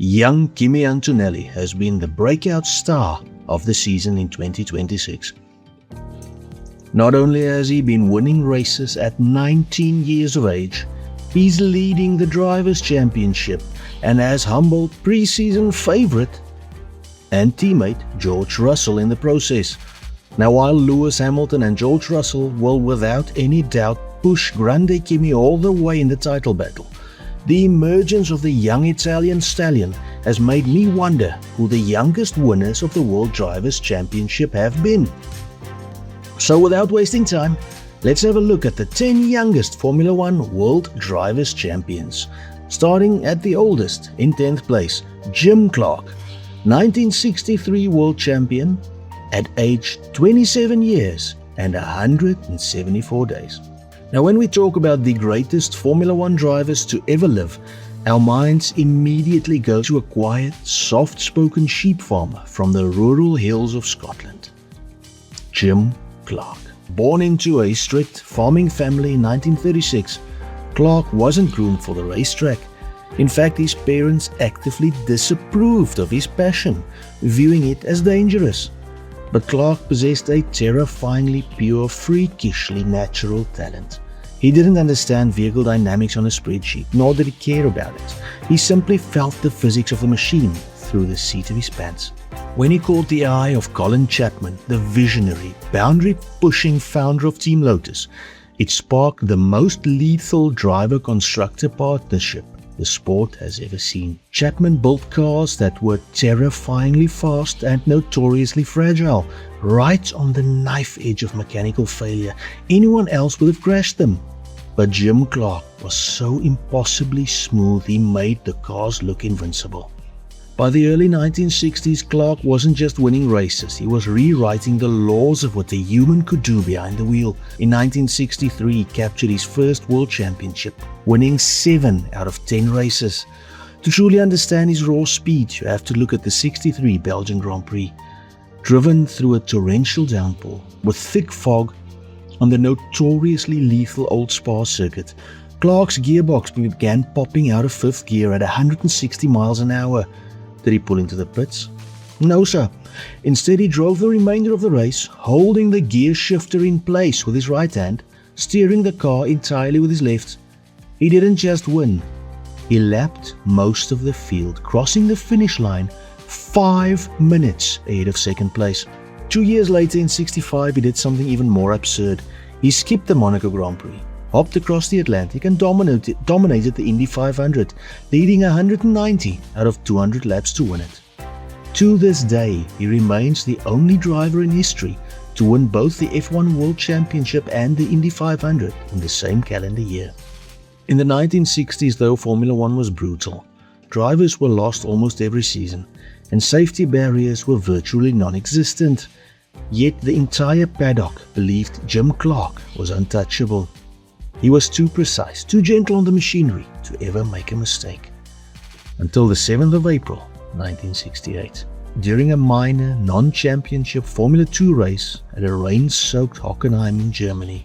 young Kimi Antonelli has been the breakout star of the season in 2026. Not only has he been winning races at 19 years of age, he's leading the Drivers' Championship and has humbled pre-season favourite and teammate George Russell in the process. Now, while Lewis Hamilton and George Russell will without any doubt push Grande Kimi all the way in the title battle, the emergence of the young Italian stallion has made me wonder who the youngest winners of the World Drivers' Championship have been. So without wasting time, let's have a look at the 10 youngest Formula One World Drivers' Champions. Starting at the oldest, in 10th place, Jim Clark, 1963 World Champion at age 27 years and 174 days. Now, when we talk about the greatest Formula One drivers to ever live, our minds immediately go to a quiet, soft-spoken sheep farmer from the rural hills of Scotland. Jim Clark. Born into a strict farming family in 1936, Clark wasn't groomed for the racetrack. In fact, his parents actively disapproved of his passion, viewing it as dangerous. But Clark possessed a terrifyingly pure, freakishly natural talent. He didn't understand vehicle dynamics on a spreadsheet, nor did he care about it. He simply felt the physics of the machine through the seat of his pants. When he caught the eye of Colin Chapman, the visionary, boundary-pushing founder of Team Lotus, it sparked the most lethal driver-constructor partnership the sport has ever seen. Chapman built cars that were terrifyingly fast and notoriously fragile, right on the knife edge of mechanical failure. Anyone else would have crashed them. But Jim Clark was so impossibly smooth, he made the cars look invincible. By the early 1960s, Clark wasn't just winning races, he was rewriting the laws of what a human could do behind the wheel. In 1963, he captured his first world championship, winning 7 out of 10 races. To truly understand his raw speed, you have to look at the 63 Belgian Grand Prix. Driven through a torrential downpour, with thick fog, on the notoriously lethal Old Spa circuit, Clark's gearbox began popping out of 5th gear at 160 miles an hour. Did he pull into the pits? No, sir. Instead, he drove the remainder of the race, holding the gear shifter in place with his right hand, steering the car entirely with his left. He didn't just win. He lapped most of the field, crossing the finish line 5 minutes ahead of second place. 2 years later, in '65, he did something even more absurd. He skipped the Monaco Grand Prix, hopped across the Atlantic and dominated the Indy 500, leading 190 out of 200 laps to win it. To this day, he remains the only driver in history to win both the F1 World Championship and the Indy 500 in the same calendar year. In the 1960s, though, Formula One was brutal. Drivers were lost almost every season, and safety barriers were virtually non-existent. Yet the entire paddock believed Jim Clark was untouchable. He was too precise, too gentle on the machinery to ever make a mistake. Until the 7th of April, 1968, during a minor, non-championship Formula 2 race at a rain-soaked Hockenheim in Germany,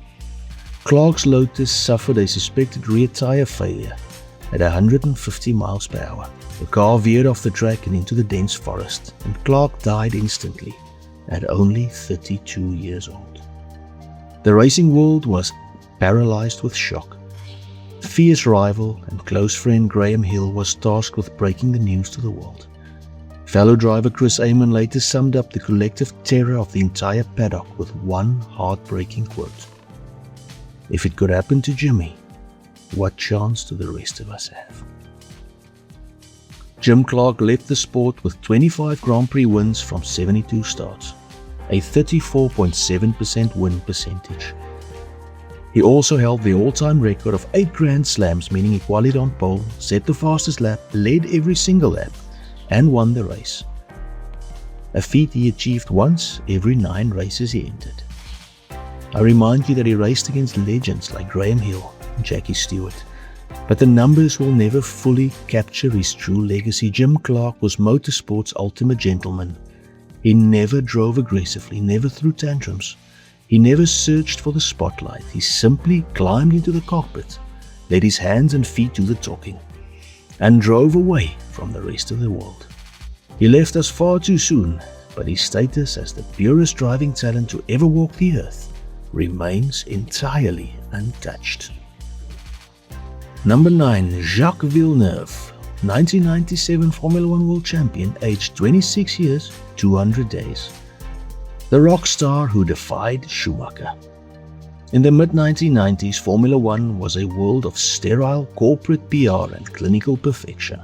Clark's Lotus suffered a suspected rear tire failure at 150 miles per hour. The car veered off the track and into the dense forest, and Clark died instantly at only 32 years old. The racing world was paralyzed with shock. Fierce rival and close friend Graham Hill was tasked with breaking the news to the world. Fellow driver Chris Amon later summed up the collective terror of the entire paddock with one heartbreaking quote: "If it could happen to Jimmy, what chance do the rest of us have?" Jim Clark left the sport with 25 Grand Prix wins from 72 starts, a 34.7% win percentage. He also held the all-time record of 8 Grand Slams, meaning he qualified on pole, set the fastest lap, led every single lap, and won the race. A feat he achieved once every 9 races he entered. I remind you that he raced against legends like Graham Hill and Jackie Stewart, but the numbers will never fully capture his true legacy. Jim Clark was motorsport's ultimate gentleman. He never drove aggressively, never threw tantrums. He never searched for the spotlight. He simply climbed into the cockpit, let his hands and feet do the talking. and drove away from the rest of the world. He left us far too soon, but his status as the purest driving talent to ever walk the earth remains entirely untouched. Number 9. Jacques Villeneuve, 1997 Formula 1 World Champion, aged 26 years, 200 days. The rock star who defied Schumacher. In the mid-1990s, Formula 1 was a world of sterile corporate PR and clinical perfection.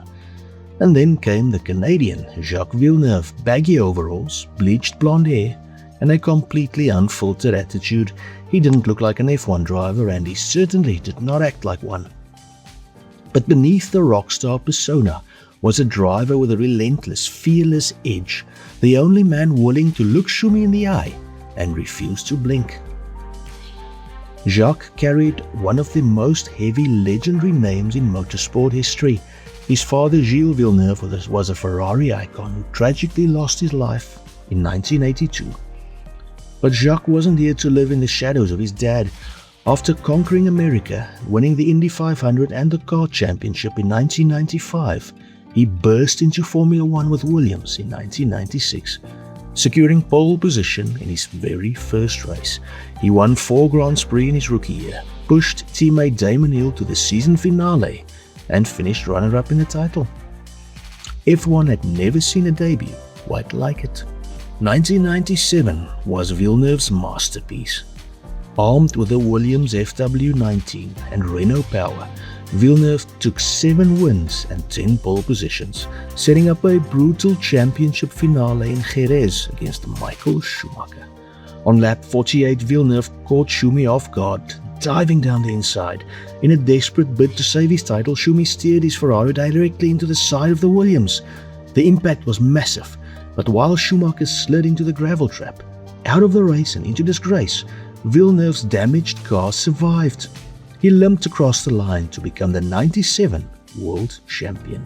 And then came the Canadian Jacques Villeneuve, baggy overalls, bleached blonde hair, and a completely unfiltered attitude. He didn't look like an F1 driver, and he certainly did not act like one. But beneath the rockstar persona was a driver with a relentless, fearless edge, the only man willing to look Schumi in the eye and refuse to blink. Jacques carried one of the most heavy legendary names in motorsport history. His father Gilles Villeneuve was a Ferrari icon who tragically lost his life in 1982. But Jacques wasn't here to live in the shadows of his dad. After conquering America, winning the Indy 500 and the car championship in 1995, he burst into Formula 1 with Williams in 1996. Securing pole position in his very first race. He won 4 Grand Prix in his rookie year, pushed teammate Damon Hill to the season finale, and finished runner-up in the title. F1 had never seen a debut quite like it. 1997 was Villeneuve's masterpiece. Armed with the Williams FW19 and Renault power, Villeneuve took 7 wins and 10 pole positions, setting up a brutal championship finale in Jerez against Michael Schumacher. On lap 48, Villeneuve caught Schumi off guard, diving down the inside. In a desperate bid to save his title, Schumi steered his Ferrari directly into the side of the Williams. The impact was massive, but while Schumacher slid into the gravel trap, out of the race and into disgrace, Villeneuve's damaged car survived. He limped across the line to become the 97 world champion.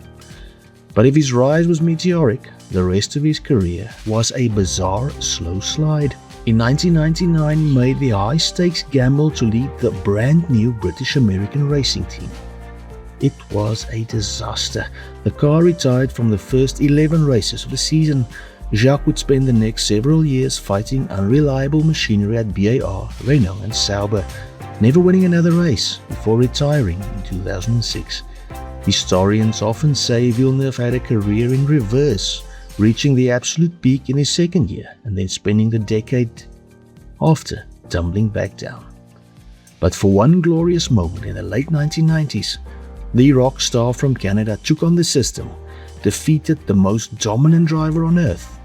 But if his rise was meteoric, the rest of his career was a bizarre slow slide. In 1999, he made the high-stakes gamble to lead the brand new British-American racing team. It was a disaster. The car retired from the first 11 races of the season. Jacques would spend the next several years fighting unreliable machinery at BAR, Renault and Sauber, never winning another race before retiring in 2006. Historians often say Villeneuve had a career in reverse, reaching the absolute peak in his second year and then spending the decade after tumbling back down. But for one glorious moment in the late 1990s, the rock star from Canada took on the system, defeated the most dominant driver on earth,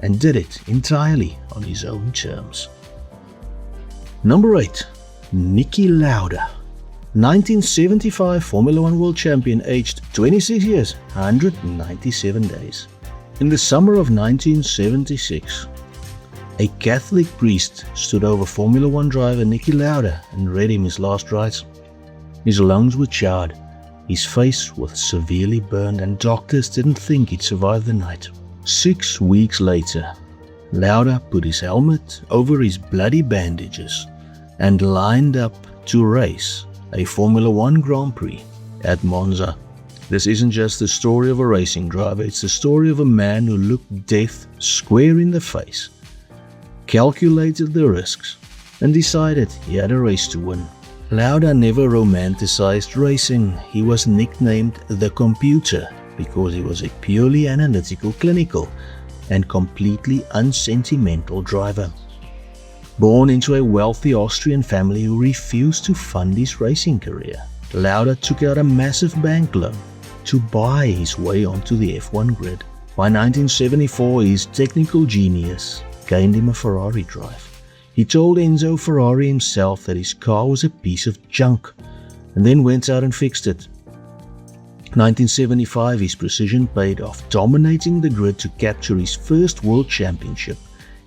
and did it entirely on his own terms. Number 8. Niki Lauda, 1975 Formula 1 World Champion, aged 26 years, 197 days. In the summer of 1976, a Catholic priest stood over Formula 1 driver Niki Lauda and read him his last rites. His lungs were charred, his face was severely burned, and doctors didn't think he'd survive the night. 6 weeks later, Lauda put his helmet over his bloody bandages and lined up to race a Formula 1 Grand Prix at Monza. This isn't just the story of a racing driver, it's the story of a man who looked death square in the face, calculated the risks, and decided he had a race to win. Lauda never romanticized racing. He was nicknamed the Computer because he was a purely analytical, clinical, and completely unsentimental driver. Born into a wealthy Austrian family who refused to fund his racing career, Lauda took out a massive bank loan to buy his way onto the F1 grid. By 1974, his technical genius gained him a Ferrari drive. He told Enzo Ferrari himself that his car was a piece of junk, and then went out and fixed it. 1975, his precision paid off, dominating the grid to capture his first world championship.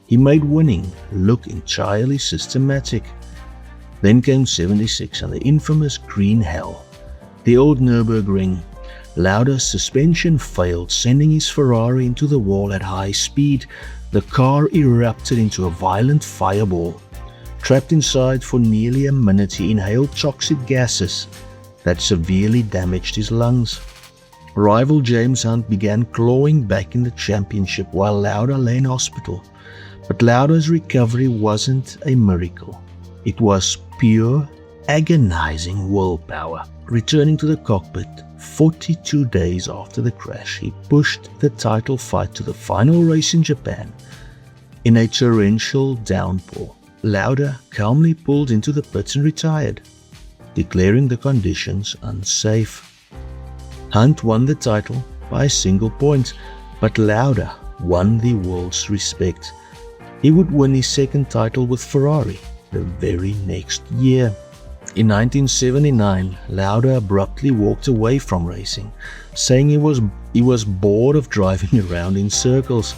He made winning look entirely systematic. Then came 76 and the infamous Green Hell, the old Nürburgring. Lauda's suspension failed, sending his Ferrari into the wall at high speed. The car erupted into a violent fireball. Trapped inside for nearly a minute, he inhaled toxic gases that severely damaged his lungs. Rival James Hunt began clawing back in the championship while Lauda lay in hospital. But Lauda's recovery wasn't a miracle. It was pure, agonizing willpower. Returning to the cockpit 42 days after the crash, he pushed the title fight to the final race in Japan. In a torrential downpour, Lauda calmly pulled into the pits and retired, declaring the conditions unsafe. Hunt won the title by a single point, but Lauda won the world's respect. He would win his second title with Ferrari the very next year. In 1979, Lauda abruptly walked away from racing, saying he was bored of driving around in circles.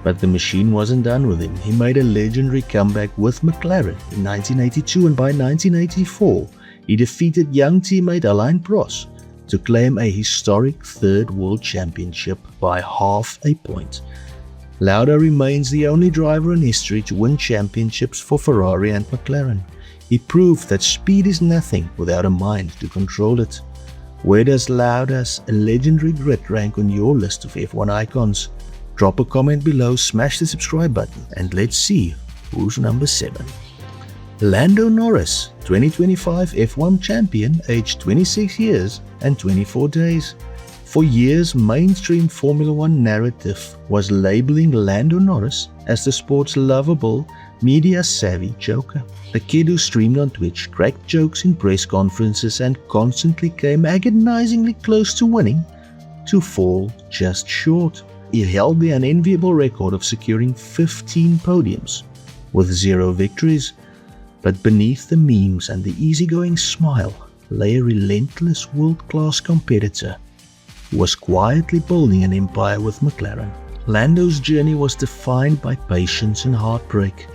But the machine wasn't done with him. He made a legendary comeback with McLaren in 1982, and by 1984, he defeated young teammate Alain Prost to claim a historic third world championship by half a point. Lauda remains the only driver in history to win championships for Ferrari and McLaren. He proved that speed is nothing without a mind to control it. Where does Lauda's legendary grit rank on your list of F1 icons? Drop a comment below, smash the subscribe button, and let's see who's number 7. Lando Norris, 2025 F1 champion, aged 26 years and 24 days. For years, mainstream Formula One narrative was labeling Lando Norris as the sport's lovable, media-savvy joker. The kid who streamed on Twitch, cracked jokes in press conferences, and constantly came agonizingly close to winning, to fall just short. He held the unenviable record of securing 15 podiums with 0 victories. But beneath the memes and the easygoing smile lay a relentless world-class competitor who was quietly building an empire with McLaren. Lando's journey was defined by patience and heartbreak.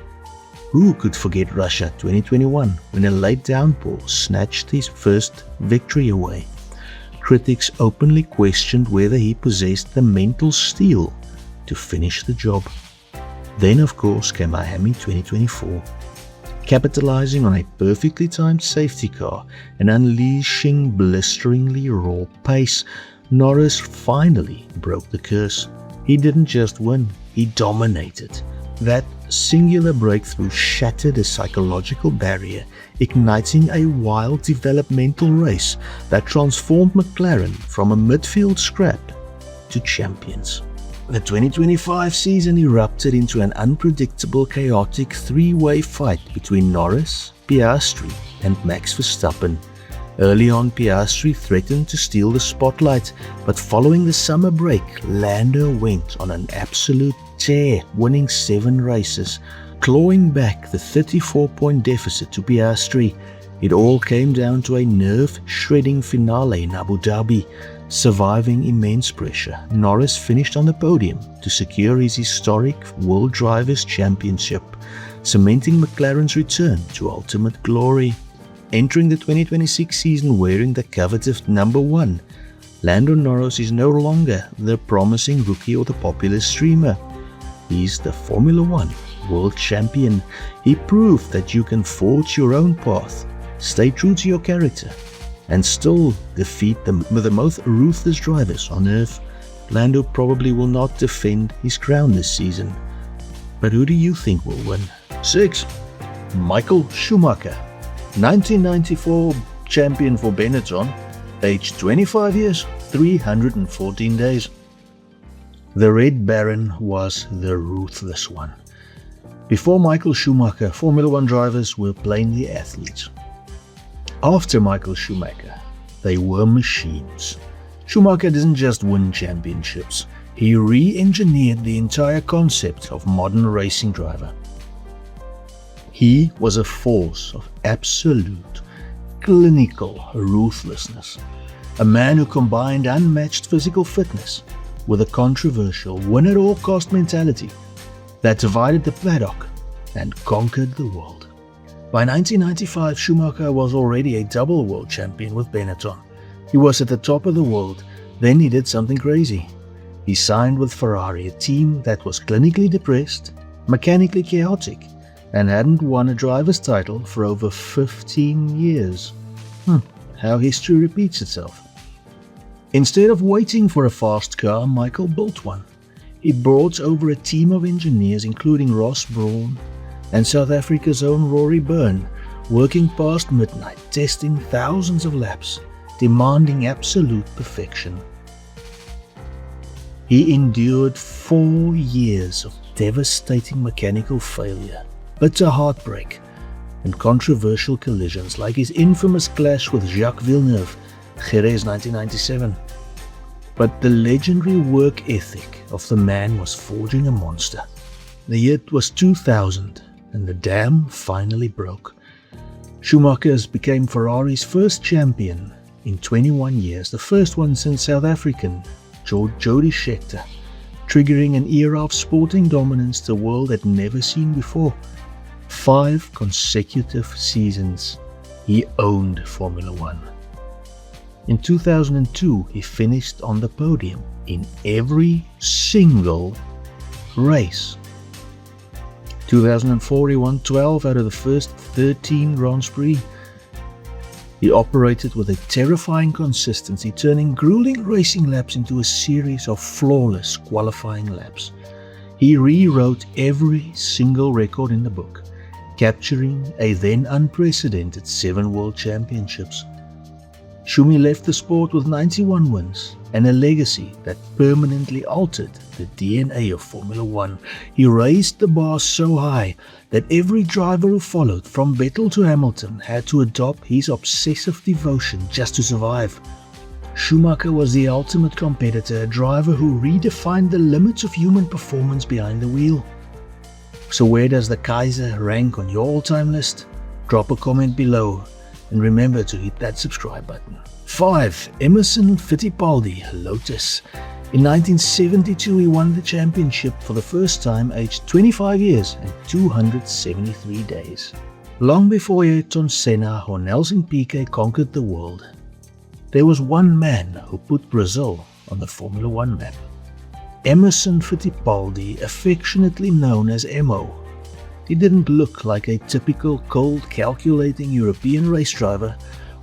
Who could forget Russia 2021 when a late downpour snatched his first victory away? Critics openly questioned whether he possessed the mental steel to finish the job. Then, of course, came Miami 2024. Capitalizing on a perfectly timed safety car and unleashing blisteringly raw pace, Norris finally broke the curse. He didn't just win, he dominated. That singular breakthrough shattered a psychological barrier, igniting a wild developmental race that transformed McLaren from a midfield scrap to champions. The 2025 season erupted into an unpredictable, chaotic three-way fight between Norris, Piastri, and Max Verstappen. Early on, Piastri threatened to steal the spotlight, but following the summer break, Lando went on an absolute tear, winning 7 races, clawing back the 34-point deficit to Piastri. It all came down to a nerve-shredding finale in Abu Dhabi. Surviving immense pressure, Norris finished on the podium to secure his historic World Drivers' Championship, cementing McLaren's return to ultimate glory. Entering the 2026 season wearing the coveted number 1, Lando Norris is no longer the promising rookie or the popular streamer. He's the Formula One World Champion. He proved that you can forge your own path, stay true to your character, and still defeat the most ruthless drivers on earth. Lando probably will not defend his crown this season. But who do you think will win? 6. Michael Schumacher, 1994 champion for Benetton, aged 25 years, 314 days. The Red Baron was the ruthless one. Before Michael Schumacher, Formula One drivers were plainly athletes. After Michael Schumacher, they were machines. Schumacher didn't just win championships, he re-engineered the entire concept of modern racing driver. He was a force of absolute, clinical ruthlessness, a man who combined unmatched physical fitness with a controversial win-at-all-cost mentality that divided the paddock and conquered the world. By 1995, Schumacher was already a double world champion with Benetton. He was at the top of the world, then he did something crazy. He signed with Ferrari, a team that was clinically depressed, mechanically chaotic, and hadn't won a driver's title for over 15 years. How history repeats itself. Instead of waiting for a fast car, Michael built one. He brought over a team of engineers including Ross Brawn and South Africa's own Rory Byrne, working past midnight, testing thousands of laps, demanding absolute perfection. He endured 4 years of devastating mechanical failure, bitter heartbreak, and controversial collisions like his infamous clash with Jacques Villeneuve, Jerez 1997. But the legendary work ethic of the man was forging a monster. The year was 2000 and the dam finally broke. Schumacher became Ferrari's first champion in 21 years, the first one since South African Jody Scheckter, triggering an era of sporting dominance the world had never seen before. 5 consecutive seasons he owned Formula One. In 2002, he finished on the podium in every single race. 2004, he won 12 out of the first 13 Grand Prix. He operated with a terrifying consistency, turning grueling racing laps into a series of flawless qualifying laps. He rewrote every single record in the book, capturing a then unprecedented 7 world championships. Schumi left the sport with 91 wins and a legacy that permanently altered the DNA of Formula One. He raised the bar so high that every driver who followed, from Vettel to Hamilton, had to adopt his obsessive devotion just to survive. Schumacher was the ultimate competitor, a driver who redefined the limits of human performance behind the wheel. So where does the Kaiser rank on your all-time list? Drop a comment below. And remember to hit that subscribe button. 5. Emerson Fittipaldi, Lotus. In 1972, he won the championship for the first time, aged 25 years and 273 days. Long before Ayrton Senna or Nelson Piquet conquered the world, there was one man who put Brazil on the Formula One map. Emerson Fittipaldi, affectionately known as Emo. He didn't look like a typical cold, calculating European race driver.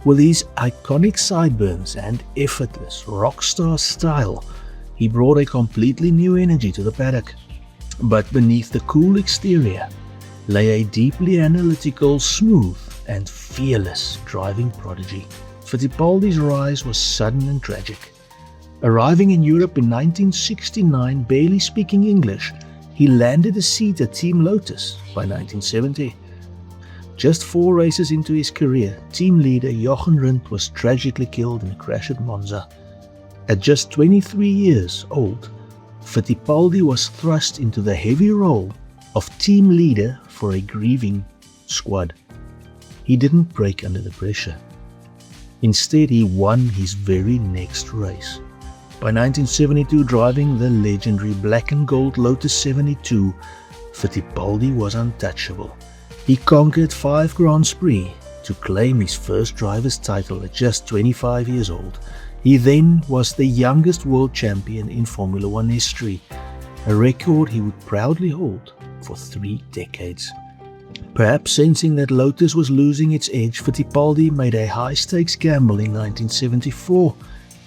With his iconic sideburns and effortless rock star style, he brought a completely new energy to the paddock. But beneath the cool exterior lay a deeply analytical, smooth and fearless driving prodigy. Fittipaldi's rise was sudden and tragic. Arriving in Europe in 1969, barely speaking English, he landed a seat at Team Lotus by 1970. Just 4 races into his career, team leader Jochen Rindt was tragically killed in a crash at Monza. At just 23 years old, Fittipaldi was thrust into the heavy role of team leader for a grieving squad. He didn't break under the pressure. Instead, he won his very next race. By 1972, driving the legendary black and gold Lotus 72, Fittipaldi was untouchable. He conquered 5 Grand Prix to claim his first driver's title at just 25 years old. He then was the youngest world champion in Formula One history, a record he would proudly hold for 3 decades. Perhaps sensing that Lotus was losing its edge, Fittipaldi made a high-stakes gamble in 1974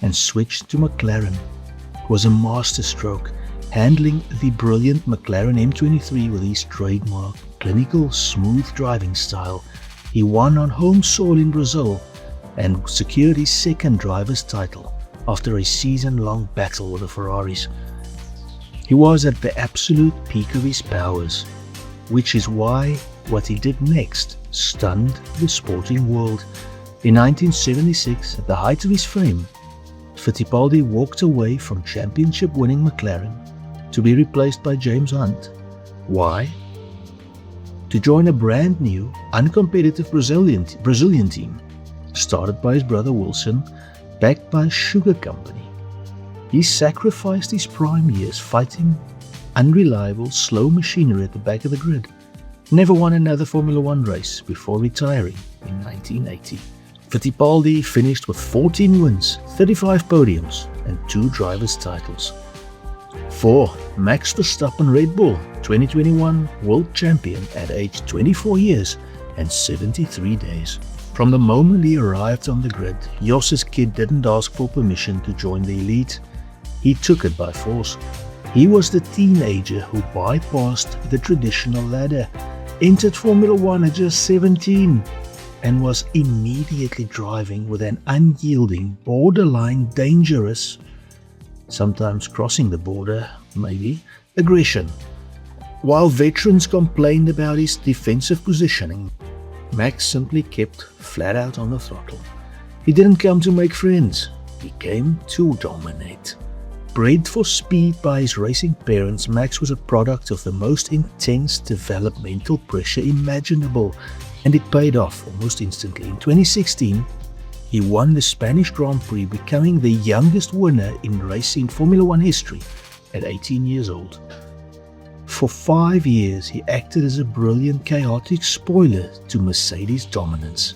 and switched to McLaren. It was a masterstroke, handling the brilliant McLaren M23 with his trademark clinical, smooth driving style. He won on home soil in Brazil and secured his second driver's title after a season-long battle with the Ferraris. He was at the absolute peak of his powers, which is why what he did next stunned the sporting world. In 1976, at the height of his fame, Fittipaldi walked away from championship-winning McLaren to be replaced by James Hunt. Why? To join a brand new, uncompetitive Brazilian team, started by his brother Wilson, backed by a sugar company. He sacrificed his prime years fighting unreliable, slow machinery at the back of the grid. Never won another Formula One race before retiring in 1980. Fittipaldi finished with 14 wins, 35 podiums and 2 drivers' titles. 4. Max Verstappen Red Bull, 2021 world champion at age 24 years and 73 days. From the moment he arrived on the grid, Jos's kid didn't ask for permission to join the elite. He took it by force. He was the teenager who bypassed the traditional ladder, entered Formula One at just 17, and was immediately driving with an unyielding, borderline dangerous, sometimes crossing the border, maybe, aggression. While veterans complained about his defensive positioning, Max simply kept flat out on the throttle. He didn't come to make friends, he came to dominate. Bred for speed by his racing parents, Max was a product of the most intense developmental pressure imaginable, and it paid off almost instantly. In 2016, he won the Spanish Grand Prix, becoming the youngest winner in racing Formula One history at 18 years old. For 5 years, he acted as a brilliant, chaotic spoiler to Mercedes' dominance.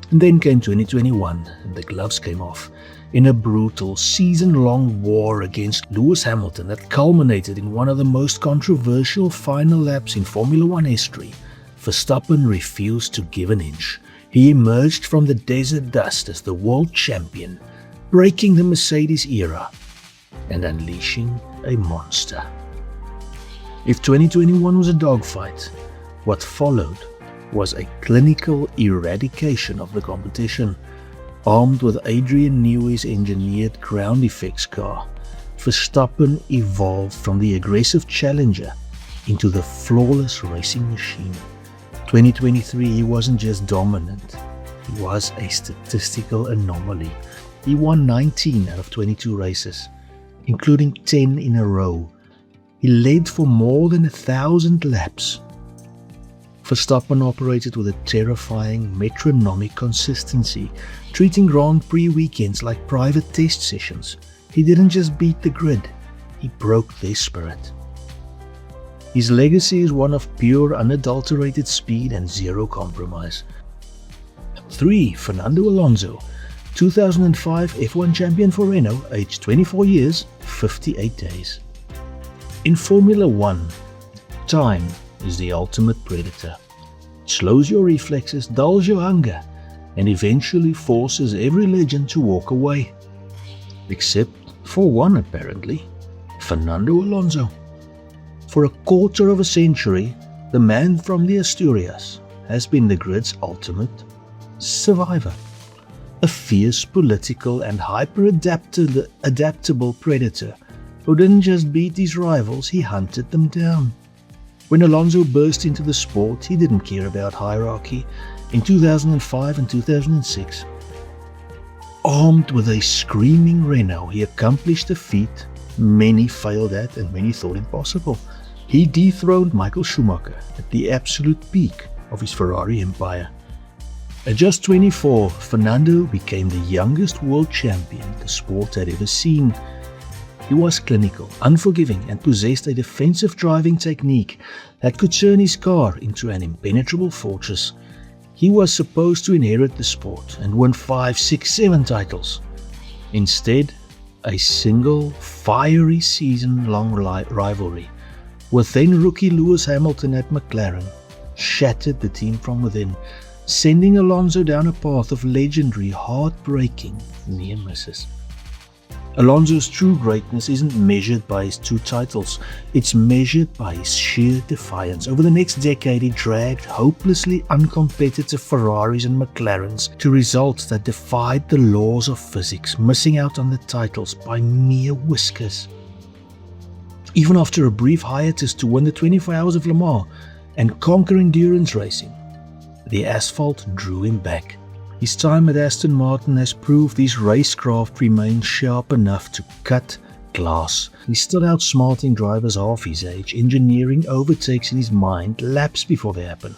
And then came 2021, and the gloves came off in a brutal, season-long war against Lewis Hamilton that culminated in one of the most controversial final laps in Formula One history. Verstappen refused to give an inch. He emerged from the desert dust as the world champion, breaking the Mercedes era and unleashing a monster. If 2021 was a dogfight, what followed was a clinical eradication of the competition. Armed with Adrian Newey's engineered ground effects car, Verstappen evolved from the aggressive challenger into the flawless racing machine. 2023, he wasn't just dominant, he was a statistical anomaly. He won 19 out of 22 races, including 10 in a row. He led for more than 1,000 laps. Verstappen operated with a terrifying metronomic consistency, treating Grand Prix weekends like private test sessions. He didn't just beat the grid, he broke their spirit. His legacy is one of pure, unadulterated speed and zero compromise. 3. Fernando Alonso, 2005 F1 champion for Renault, aged 24 years, 58 days. In Formula One, time is the ultimate predator. It slows your reflexes, dulls your hunger, and eventually forces every legend to walk away. Except for one, apparently, Fernando Alonso. For a quarter of a century, the man from the Asturias has been the grid's ultimate survivor. A fierce, political and hyper-adaptable predator who didn't just beat his rivals, he hunted them down. When Alonso burst into the sport, he didn't care about hierarchy. In 2005 and 2006, armed with a screaming Renault, he accomplished a feat many failed at and many thought impossible. He dethroned Michael Schumacher at the absolute peak of his Ferrari empire. At just 24, Fernando became the youngest world champion the sport had ever seen. He was clinical, unforgiving, and possessed a defensive driving technique that could turn his car into an impenetrable fortress. He was supposed to inherit the sport and win 5, 6, 7 titles. Instead, a single, fiery season-long rivalry with then rookie Lewis Hamilton at McLaren shattered the team from within, sending Alonso down a path of legendary, heartbreaking near misses. Alonso's true greatness isn't measured by his 2 titles, it's measured by his sheer defiance. Over the next decade, he dragged hopelessly uncompetitive Ferraris and McLarens to results that defied the laws of physics, missing out on the titles by mere whiskers. Even after a brief hiatus to win the 24 Hours of Le Mans and conquer endurance racing, the asphalt drew him back. His time at Aston Martin has proved his racecraft remains sharp enough to cut glass. He's still outsmarting drivers half his age, engineering overtakes in his mind laps before they happen,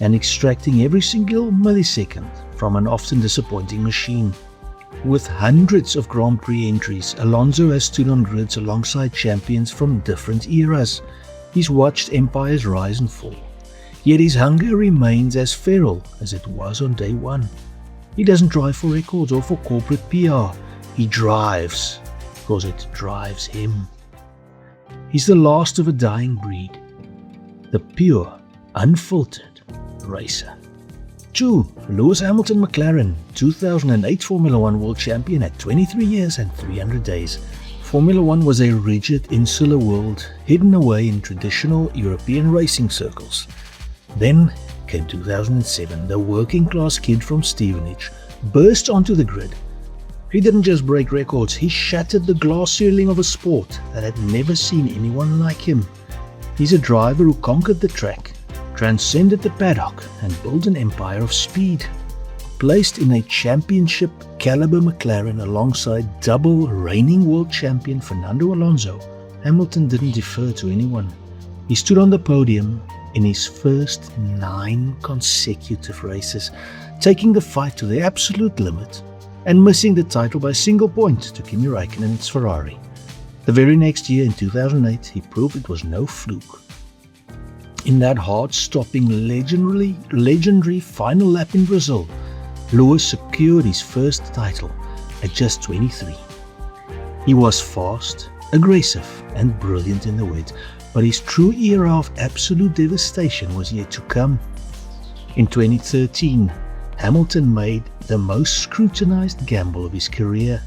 and extracting every single millisecond from an often disappointing machine. With hundreds of Grand Prix entries, Alonso has stood on grids alongside champions from different eras. He's watched empires rise and fall, yet his hunger remains as feral as it was on day one. He doesn't drive for records or for corporate PR. He drives because it drives him. He's the last of a dying breed, the pure, unfiltered racer. 2. Lewis Hamilton McLaren, 2008 Formula 1 World Champion at 23 years and 300 days. Formula 1 was a rigid, insular world hidden away in traditional European racing circles. Then came 2007, the working-class kid from Stevenage burst onto the grid. He didn't just break records, he shattered the glass ceiling of a sport that had never seen anyone like him. He's a driver who conquered the track, transcended the paddock, and built an empire of speed. Placed in a championship caliber McLaren alongside double reigning world champion Fernando Alonso, Hamilton didn't defer to anyone. He stood on the podium in his first 9 consecutive races, taking the fight to the absolute limit and missing the title by a single point to Kimi Räikkönen's Ferrari. The very next year, in 2008, he proved it was no fluke. In that heart-stopping, legendary final lap in Brazil, Lewis secured his first title at just 23. He was fast, aggressive, and brilliant in the wet, but his true era of absolute devastation was yet to come. In 2013, Hamilton made the most scrutinized gamble of his career,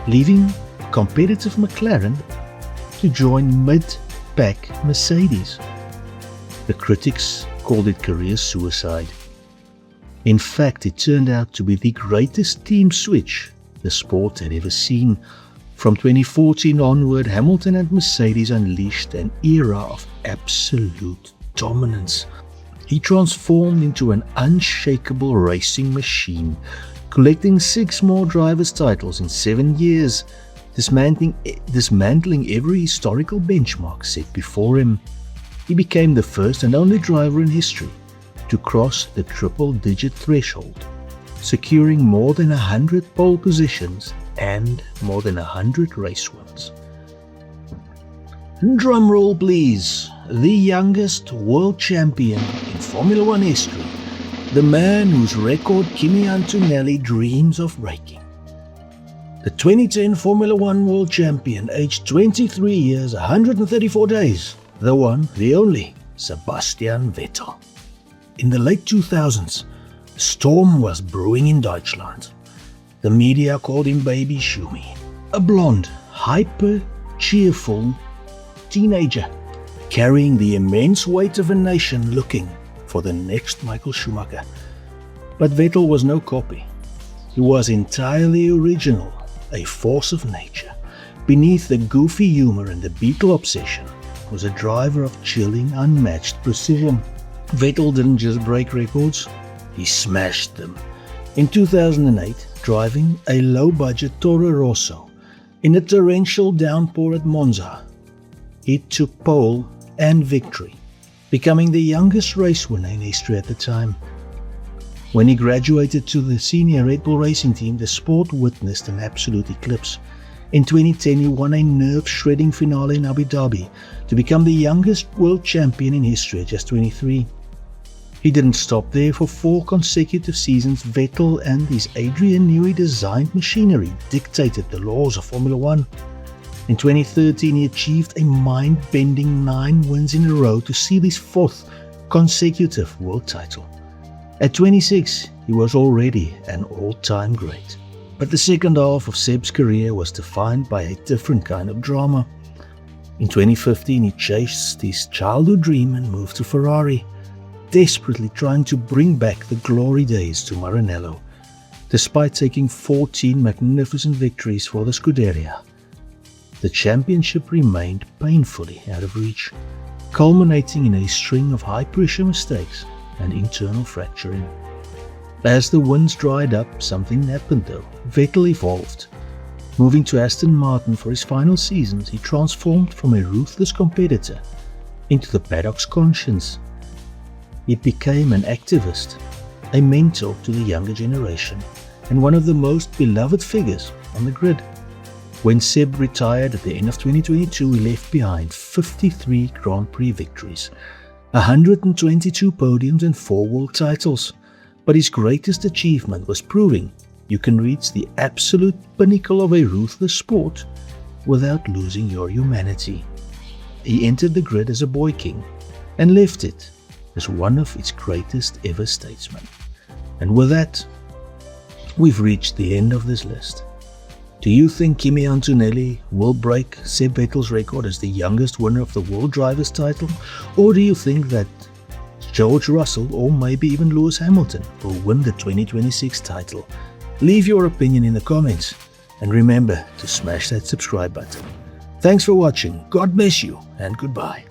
leaving competitive McLaren to join mid-pack Mercedes. The critics called it career suicide. In fact, it turned out to be the greatest team switch the sport had ever seen. From 2014 onward, Hamilton and Mercedes unleashed an era of absolute dominance. He transformed into an unshakable racing machine, collecting 6 more drivers' titles in 7 years, dismantling every historical benchmark set before him. He became the first and only driver in history to cross the triple-digit threshold, securing more than 100 pole positions and more than 100 race wins. Drum roll please, the youngest world champion in Formula 1 history, the man whose record Kimi Antonelli dreams of breaking. The 2010 Formula 1 world champion, aged 23 years, 134 days, the one, the only, Sebastian Vettel. In the late 2000s, a storm was brewing in Deutschland. The media called him Baby Schumi, a blonde, hyper-cheerful teenager, carrying the immense weight of a nation looking for the next Michael Schumacher. But Vettel was no copy. He was entirely original, a force of nature. Beneath the goofy humor and the Beatle obsession was a driver of chilling, unmatched precision. Vettel didn't just break records, he smashed them. In 2008, driving a low-budget Toro Rosso in a torrential downpour at Monza, he took pole and victory, becoming the youngest race winner in history at the time. When he graduated to the senior Red Bull racing team, the sport witnessed an absolute eclipse. In 2010, he won a nerve-shredding finale in Abu Dhabi to become the youngest world champion in history at just 23. He didn't stop there. For 4 consecutive seasons, Vettel and his Adrian Newey-designed machinery dictated the laws of Formula 1. In 2013, he achieved a mind-bending 9 wins in a row to seal his 4th consecutive world title. At 26, he was already an all-time great. But the second half of Seb's career was defined by a different kind of drama. In 2015, he chased his childhood dream and moved to Ferrari, desperately trying to bring back the glory days to Maranello. Despite taking 14 magnificent victories for the Scuderia, the championship remained painfully out of reach, culminating in a string of high-pressure mistakes and internal fracturing. As the wins dried up, something happened though. Vettel evolved. Moving to Aston Martin for his final seasons, he transformed from a ruthless competitor into the paddock's conscience. He became an activist, a mentor to the younger generation, and one of the most beloved figures on the grid. When Seb retired at the end of 2022, he left behind 53 Grand Prix victories, 122 podiums and 4 world titles. But his greatest achievement was proving you can reach the absolute pinnacle of a ruthless sport without losing your humanity. He entered the grid as a boy king and left it as one of its greatest ever statesmen. And with that, we've reached the end of this list. Do you think Kimi Antonelli will break Seb Vettel's record as the youngest winner of the World Drivers' title? Or do you think that George Russell or maybe even Lewis Hamilton will win the 2026 title? Leave your opinion in the comments and remember to smash that subscribe button. Thanks for watching, God bless you, and goodbye.